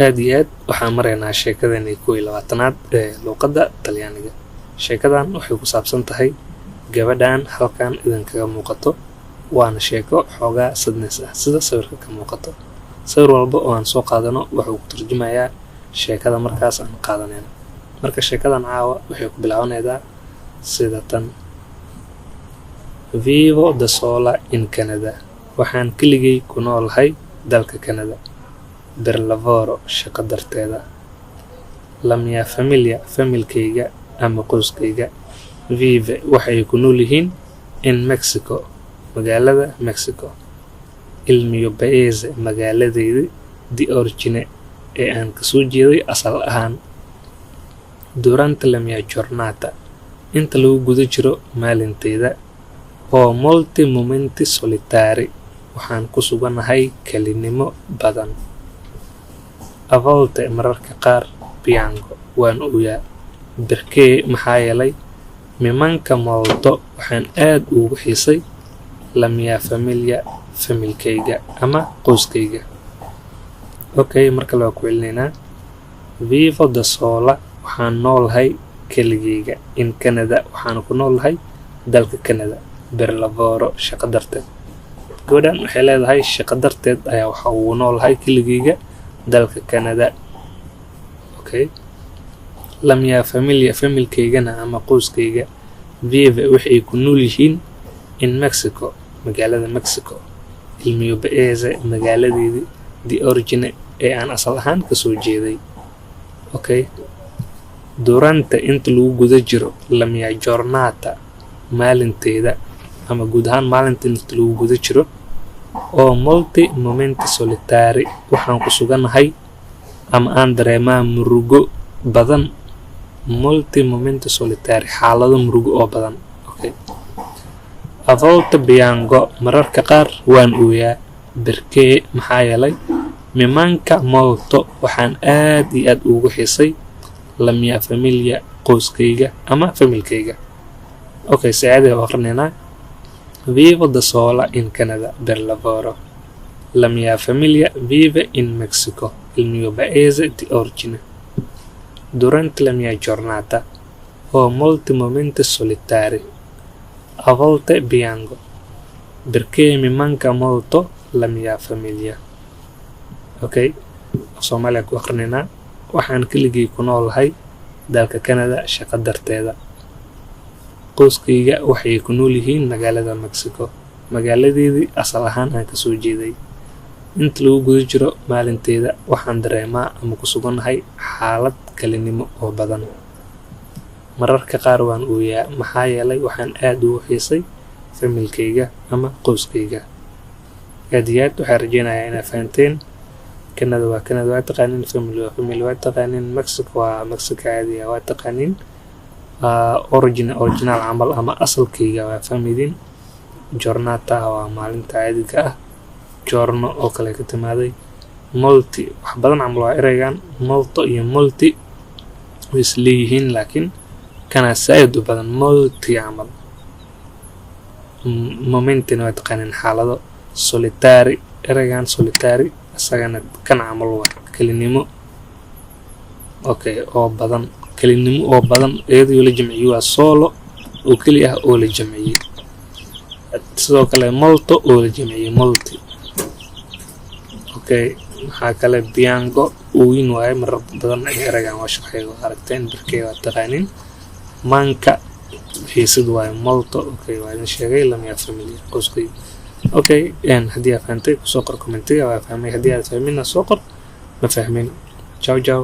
aad iyo aad waxaan maraynaa sheekadani 21aad ee luqadda Talyaaniga. Sheekadan waxay ku saabsan tahay gabadhan halkan idinkaga muuqato, waana sheeko xoogaa sadneys ah sida sawirka ka muuqato. Sawir walba oo aan soo qaadano wuxuu ku turjumayaa sheekada markaas aan qaadanayno. Marka sheekadan caawa waxay ku bilaabanaysaa sida tan: Vivo da sola in Canada. Waxaan keligay ku noolahay dalka Canada. Per lavoro, shaqo darteeda. La mia famiglia, familkayga ama qoyskayga. Vive waxay ku nool yihiin in Mexico, magaalada Mexico. Il mio paese, magaaladayda di origine ee aan kasoo jeeday asal ahaan. Durante la mia giornata, inta lagu guda jiro maalintayda. Ho molti momenti solitari, waxaan ku suganahay kelinimo badan. A volte mararka qaar piango, waan ooyaa. Perché maxaa yeelay mi manca molto, waxaan aad ugu xiisay la mia famiglia, familkayga ama qoyskayga. Okay, marka la ku celinaynaa Vivo da sola, waxaan noolahay keligayga. In Canada, waxaan ku noolahay dalka Canada. Per lavoro, shaqo darteed. Gabadhan waxay leedahay shaqo darteed ayaa waxa uu noolahay keligayga dalka Canada. Okay, la mia famiglia, familkaygana ama qoyskayga. Vive waxay ku nool yihiin in Mexico, magaalada Mexico. Il mio paese, magaaladayda di origine ee aan asal ahaan kasoo jeeday. Okay, durante inta lagu guda jiro la mia giornata, maalintayda ama guud ahaan maalinta inta lagu guda jiro. Oo molti momenti solitari, waxaan ku suganahay ama aan dareemaa murugo badan. Molti momenti solitari, xaalado murugo oo badan. Okay, a volte piango, mararka qaar waan ooyaa. Perché maxaa yeelay mi manca molto, waxaan aad iyo aad ugu xiisay la mia famiglia, qoyskayga ama familkayga. Okay, saacadii oo aqrinaynaa Vivo da sola in Canada per lavoro. La mia famiglia vive in Mexico, il mio paese di origine. Durante la mia giornata ho molti momenti solitari. A volte piango, perché mi manca molto la mia famiglia. Okay, Soomaaliya ku aqrinaynaa waxaan keligay ku noolahay dalka Canada shaqo darteeda. Qoyskayga waxay ku nool yihiin magaalada Mexico, magaaladeedii asal ahaan aan kasoo jeeday. Inta lagu guda jiro maalintayda waxaan dareemaa ama ku suganahay xaalad kelinimo oo badan. Mararka qaar waan ooyaa, maxaa yeelay waxaan aad ugu xiisay familkayga ama qoyskayga. Aad iyo aad waxaan rajaynayaa inaad fahanteen. Canada waa Canada, waa taqaaniin. Family waa family, waa taqaaniin. Mexico waa Mexico caadi ah, waa taqaaniin. Original camal ama asalkayga waa fahmaydin. Giornata waa maalinta caadiga ah. Giorno oo kale ka timaaday. Molti wax badan camal waa eraygan. Molto iyo molti way isleeyihiin, laakiin kana saaid u badan molti camal. Momentina waa taqaaniin xaalado. Solitary, eraygan solitary asagana kan camal waa kelinimo. Okay, oo badan. kelinimo oo badan iyadoo la jamciyo waa solo oo keli ah oo la jamciyay. Sidoo kale molto oo la jamciyay molti. Okay, maxaa kale piango ooyin waaye marar badan ay eragan waa shaqeeyo aragteen. Perché waa taqaaniin. Manca xiisad waaye molto. Okay, waa in sheegay la mia famiglia, qoyskay. Okay, haddii aad fahantay ku soo qor commentiga. Waa fahmay. Haddii aad fahmin soo qor ma fahmin. Ciao ciao.